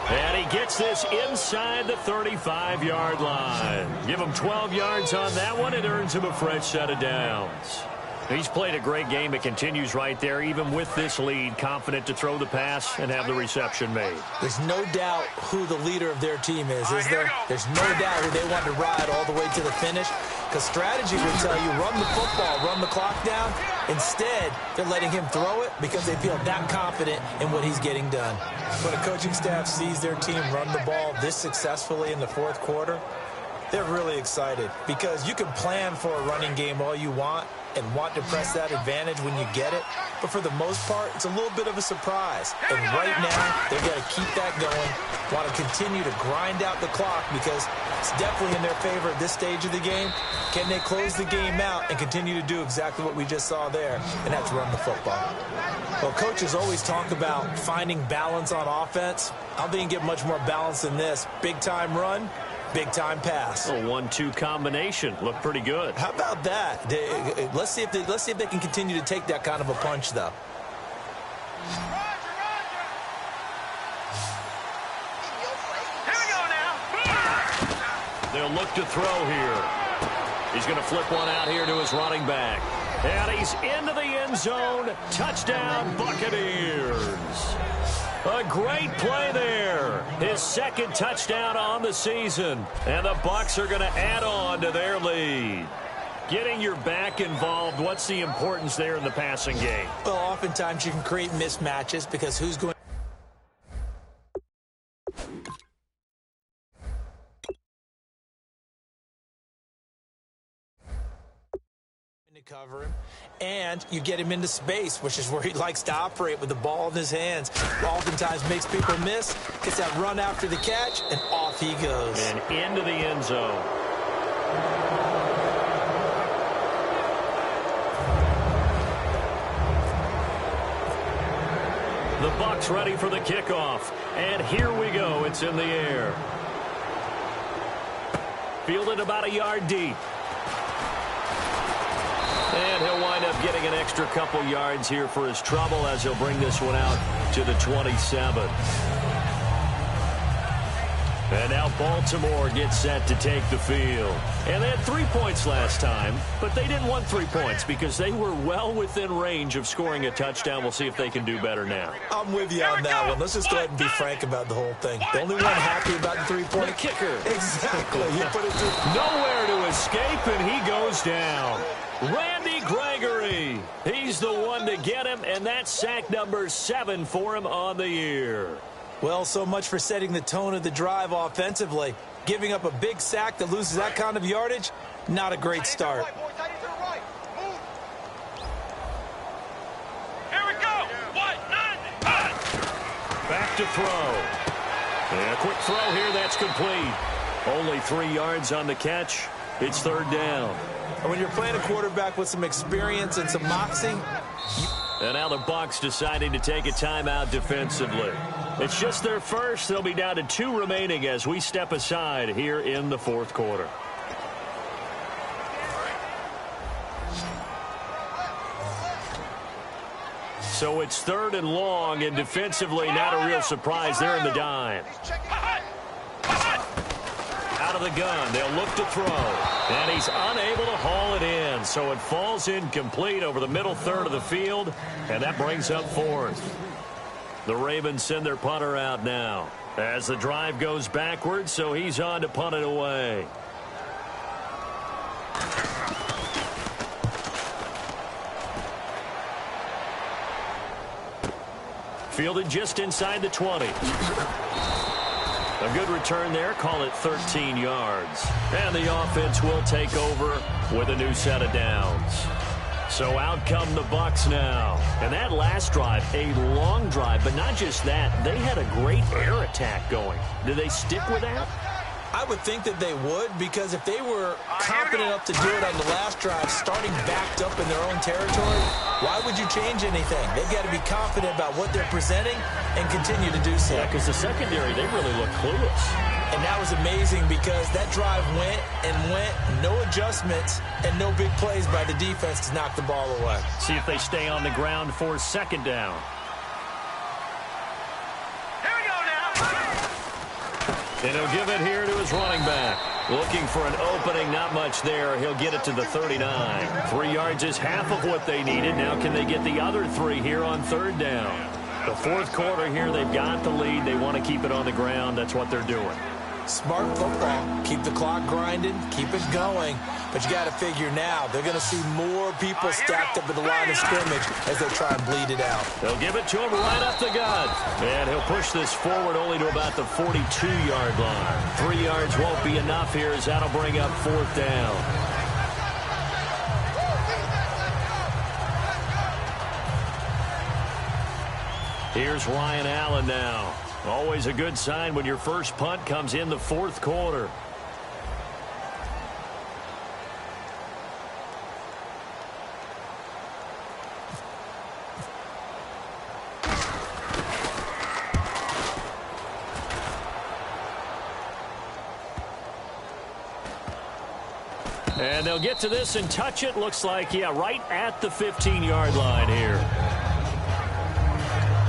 And he gets this inside the 35-yard line. Give him 12 yards on that one. It earns him a fresh set of downs. He's played a great game. It continues right there, even with this lead, confident to throw the pass and have the reception made. There's no doubt who the leader of their team is there? There's no doubt who they want to ride all the way to the finish. Because strategy would tell you, run the football, run the clock down. Instead, they're letting him throw it because they feel that confident in what he's getting done. When a coaching staff sees their team run the ball this successfully in the fourth quarter, they're really excited because you can plan for a running game all you want and want to press that advantage when you get it. But for the most part, it's a little bit of a surprise. And right now, they've got to keep that going, want to continue to grind out the clock because it's definitely in their favor at this stage of the game. Can they close the game out and continue to do exactly what we just saw there, and that's run the football? Well, coaches always talk about finding balance on offense. I don't think you can get much more balance than this. Big-time run, big-time pass. A 1-2 combination. Looked pretty good. How about that? Let's see if they can continue to take that kind of a punch, though. Here we go now. They'll look to throw here. He's going to flip one out here to his running back. And he's into the end zone. Touchdown, Buccaneers. A great play there. His second touchdown on the season. And the Bucs are going to add on to their lead. Getting your back involved, what's the importance there in the passing game? Well, oftentimes you can create mismatches because who's going to cover him, and you get him into space, which is where he likes to operate with the ball in his hands. Oftentimes makes people miss, gets that run after the catch, and off he goes. And into the end zone. The Bucs ready for the kickoff. And here we go. It's in the air. Fielded about a yard deep. And he'll wind up getting an extra couple yards here for his trouble as he'll bring this one out to the 27. And now Baltimore gets set to take the field. And they had 3 points last time, but they didn't want 3 points because they were well within range of scoring a touchdown. We'll see if they can do better now. I'm with you on that one. Let's just go ahead and be frank about the whole thing. The only one happy about the 3-point. The kicker. Exactly. You put it through. Nowhere to escape, and he goes down. Randy Gregory. He's the one to get him, and that's sack number 7 for him on the year. Well, so much for setting the tone of the drive offensively. Giving up a big sack that loses that kind of yardage, not a great start. Here we go. Back to throw. And a quick throw here, that's complete. Only 3 yards on the catch. It's third down. And when you're playing a quarterback with some experience and some moxie. And now the Bucs deciding to take a timeout defensively. It's just their first. They'll be down to 2 remaining as we step aside here in the fourth quarter. So it's 3rd and long, and defensively not a real surprise there in the dime. Out of the gun, they'll look to throw. And he's unable to haul it in. So it falls incomplete over the middle third of the field, and that brings up 4th. The Ravens send their punter out now as the drive goes backwards, so he's on to punt it away. Fielded just inside the 20. A good return there. Call it 13 yards. And the offense will take over with a new set of downs. So out come the Bucs now. And that last drive, a long drive, but not just that. They had a great air attack going. Do they stick with that? I would think that they would, because if they were confident enough to do it on the last drive, starting backed up in their own territory, why would you change anything? They've got to be confident about what they're presenting and continue to do so. Yeah, because the secondary, they really look clueless. And that was amazing because that drive went and went, no adjustments, and no big plays by the defense to knock the ball away. See if they stay on the ground for 2nd down. And he'll give it here to his running back. Looking for an opening, not much there. He'll get it to the 39. 3 yards is half of what they needed. Now can they get the other 3 here on 3rd down? The 4th quarter here, they've got the lead. They want to keep it on the ground. That's what they're doing. Smart football. Keep the clock grinding. Keep it going. But you got to figure now, they're going to see more people stacked up at the line of scrimmage as they try and bleed it out. They'll give it to him right up the gut. And he'll push this forward only to about the 42-yard line. 3 yards won't be enough here as that'll bring up 4th down. Here's Ryan Allen now. Always a good sign when your first punt comes in the 4th quarter. And they'll get to this and touch it. Looks like, yeah, right at the 15-yard line here.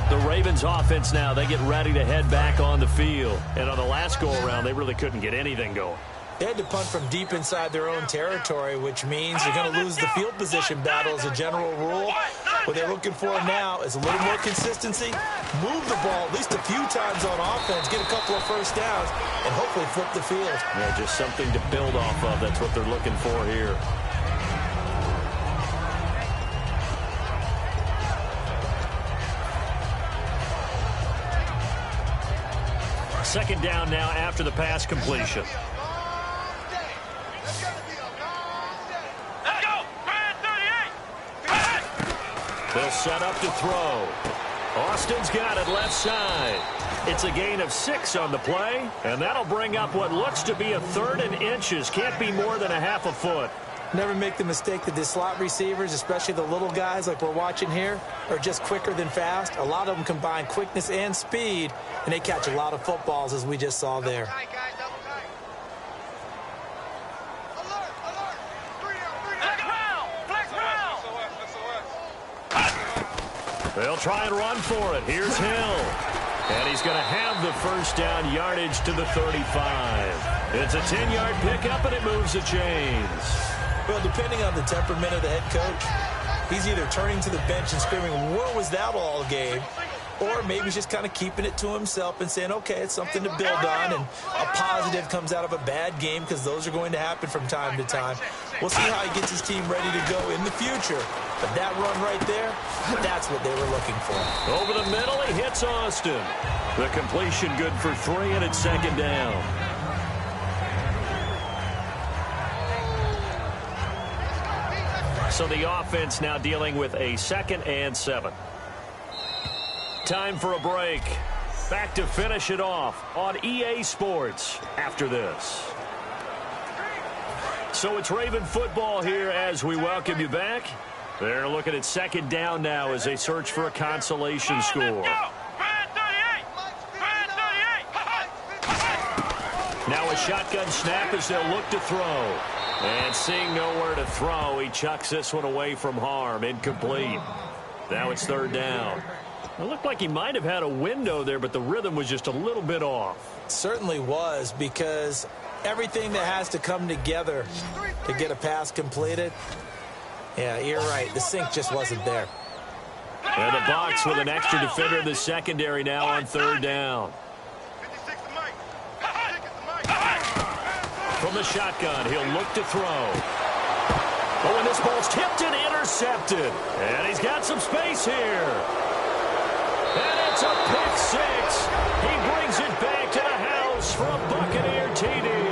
The Ravens offense now, they get ready to head back on the field. And on the last go-around, they really couldn't get anything going. They had to punt from deep inside their own territory, which means they're going to lose the field position battle as a general rule. What they're looking for now is a little more consistency, move the ball at least a few times on offense, get a couple of first downs, and hopefully flip the field. Yeah, just something to build off of. That's what they're looking for here. Second down now after the pass completion. Let's go! 38! They'll set up to throw. Austin's got it left side. It's a gain of 6 on the play, and that'll bring up what looks to be a 3rd and inches. Can't be more than a half a foot. Never make the mistake that the slot receivers, especially the little guys like we're watching here, are just quicker than fast. A lot of them combine quickness and speed, and they catch a lot of footballs, as we just saw there. They'll try and run for it. Here's Hill. And he's going to have the first down yardage to the 35. It's a 10-yard pickup, and it moves the chains. Well, depending on the temperament of the head coach, he's either turning to the bench and screaming, "Where was that all game?" Or maybe he's just kind of keeping it to himself and saying, okay, it's something to build on, and a positive comes out of a bad game, because those are going to happen from time to time. We'll see how he gets his team ready to go in the future. But that run right there, that's what they were looking for. Over the middle, he hits Austin. The completion good for 3, and it's 2nd down. So the offense now dealing with a 2nd and 7. Time for a break. Back to finish it off on EA Sports after this. So it's Raven football here as we welcome you back. They're looking at 2nd down now as they search for a consolation score. Now a shotgun snap as they'll look to throw. And seeing nowhere to throw, he chucks this one away from harm. Incomplete. Now it's third down. It looked like he might have had a window there, but the rhythm was just a little bit off. It certainly was, because everything that has to come together to get a pass completed, yeah, you're right. The sync just wasn't there. And the box with an extra defender in the secondary now on third down. From the shotgun, he'll look to throw. But when this ball's tipped and intercepted. And he's got some space here. And it's a pick six. He brings it back to the house for a Buccaneer TD.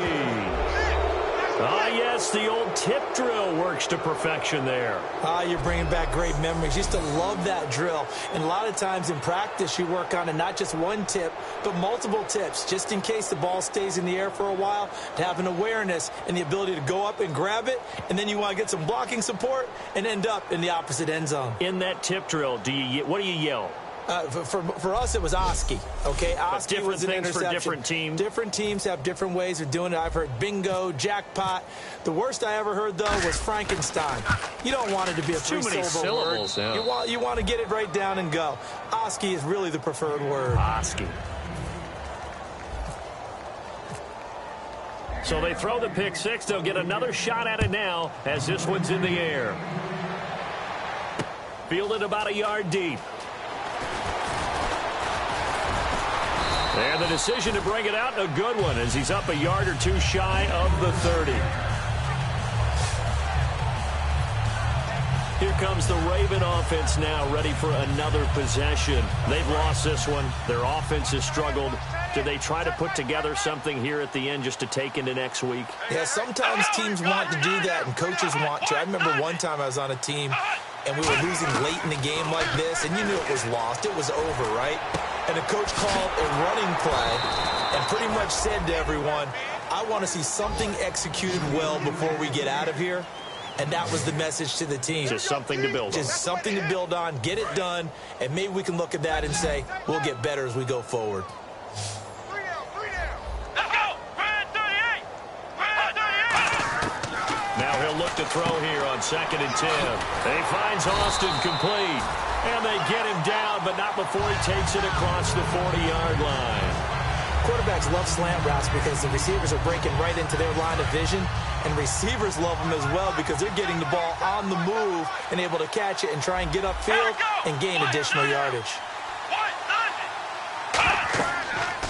Ah, yes, the old tip drill works to perfection there. You're bringing back great memories. Used to love that drill. And a lot of times in practice, you work on it, not just one tip, but multiple tips, just in case the ball stays in the air for a while, to have an awareness and the ability to go up and grab it, and then you want to get some blocking support and end up in the opposite end zone. In that tip drill, what do you yell? For us, it was Oski. Okay, Oski different was an things interception. for different teams. Different teams have different ways of doing it. I've heard bingo, jackpot. The worst I ever heard, though, was Frankenstein. You don't want it to be a too many three-syllable syllables. word. Yeah. You want to get it right down and go. Oski is really the preferred word. Oski. So they throw the pick six. They'll get another shot at it now as this one's in the air. Fielded about a yard deep. And the decision to bring it out, a good one, as he's up a yard or two shy of the 30. Here comes the Raven offense now, ready for another possession. They've lost this one. Their offense has struggled. Do they try to put together something here at the end just to take into next week? Yeah, sometimes teams want to do that, and coaches want to. I remember one time I was on a team, and we were losing late in the game like this, and you knew it was lost. It was over, right? And the coach called a running play and pretty much said to everyone, I want to see something executed well before we get out of here. And that was the message to the team. Just something to build on. Just something to build on, get it done, and maybe we can look at that and say, we'll get better as we go forward. Now he'll look to throw here on 2nd and 10. He finds Austin complete. And they get him down, but not before he takes it across the 40-yard line. Quarterbacks love slant routes because the receivers are breaking right into their line of vision, and receivers love them as well because they're getting the ball on the move and able to catch it and try and get upfield and gain additional yardage.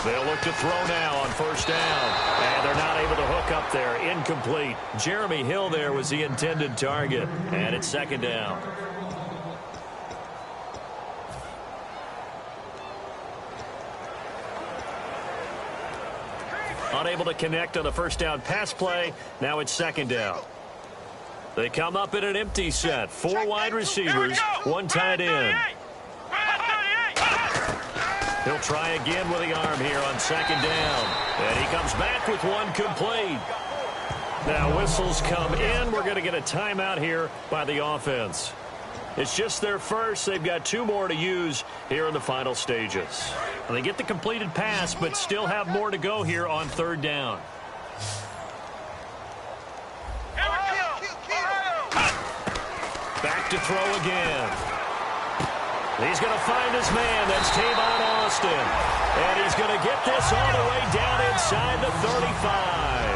They'll look to throw now on 1st down. And they're not able to hook up there. Incomplete. Jeremy Hill there was the intended target. And it's 2nd down. Unable to connect on the 1st down pass play. Now it's 2nd down. They come up in an empty set. 4 wide receivers, 1 tight end. He'll try again with the arm here on 2nd down. And he comes back with 1 complete. Now whistles come in. We're going to get a timeout here by the offense. It's just their first. They've got 2 more to use here in the final stages. And they get the completed pass, but still have more to go here on 3rd down. Back to throw again. He's going to find his man. That's Tavon Austin. And he's going to get this all the way down inside the 35.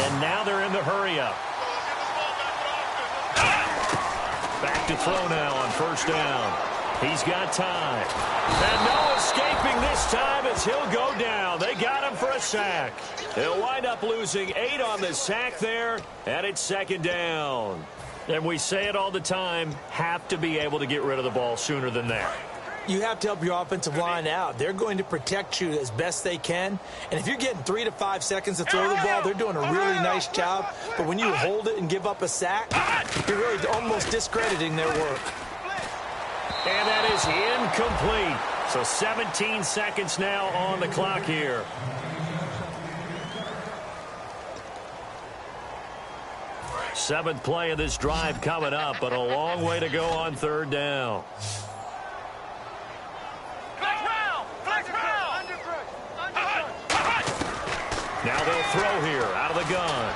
And now they're in the hurry-up. Back to throw now on 1st down. He's got time. And no escaping this time as he'll go down. They got him for a sack. He'll wind up losing 8 on the sack there, and it's 2nd down. And we say it all the time, have to be able to get rid of the ball sooner than that. You have to help your offensive line out. They're going to protect you as best they can. And if you're getting 3 to 5 seconds to throw the ball, they're doing a really nice job. But when you hold it and give up a sack, you're really almost discrediting their work. And that is incomplete. So 17 seconds now on the clock here. Seventh play of this drive coming up, but a long way to go on 3rd down. Now they'll throw here out of the gun.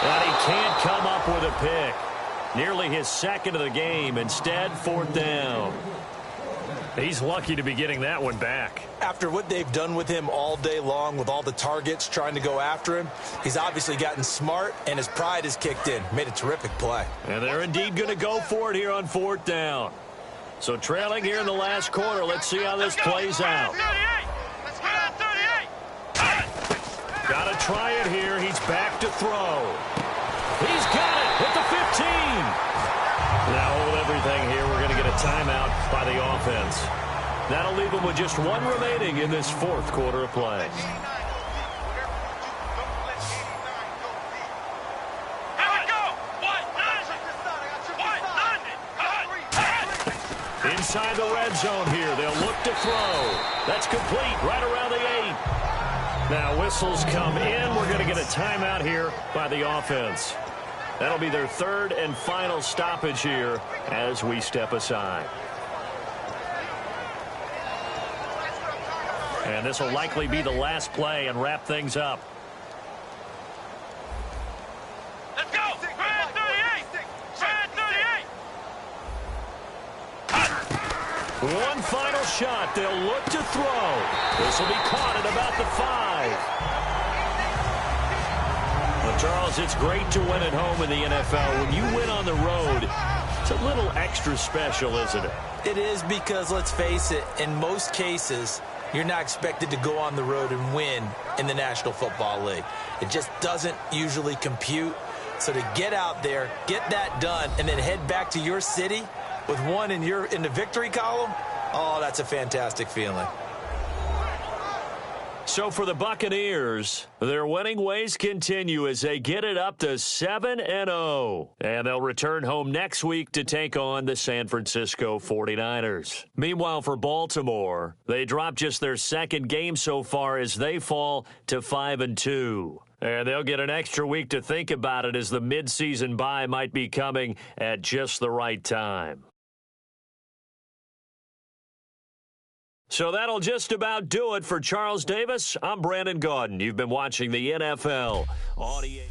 And he can't come up with a pick. Nearly his second of the game. Instead, 4th down. He's lucky to be getting that one back. After what they've done with him all day long with all the targets trying to go after him, he's obviously gotten smart, and his pride has kicked in. Made a terrific play. And they're indeed going to go for it here on 4th down. So trailing here in the last quarter, let's see how this plays out. Got to try it here. He's back to throw. He's got it at the 15. Now hold everything here. We're going to get a timeout by the offense. That'll leave them with just one remaining in this 4th quarter of play. Inside the red zone here. They'll look to throw. That's complete right around the 8. Now whistles come in. We're going to get a timeout here by the offense. That'll be their 3rd and final stoppage here as we step aside. And this will likely be the last play and wrap things up. Let's go! Grand 38! Grand 38! One final shot. They'll look to throw. This will be caught at about the 5. Well, Charles, it's great to win at home in the NFL. When you win on the road, it's a little extra special, isn't it? It is, because, let's face it, in most cases, you're not expected to go on the road and win in the National Football League. It just doesn't usually compute. So to get out there, get that done, and then head back to your city with one in the victory column, oh, that's a fantastic feeling. So for the Buccaneers, their winning ways continue as they get it up to 7-0. And they'll return home next week to take on the San Francisco 49ers. Meanwhile, for Baltimore, they drop just their 2nd game so far as they fall to 5-2. And they'll get an extra week to think about it as the midseason bye might be coming at just the right time. So that'll just about do it for Charles Davis. I'm Brandon Gaudin. You've been watching the NFL Audio.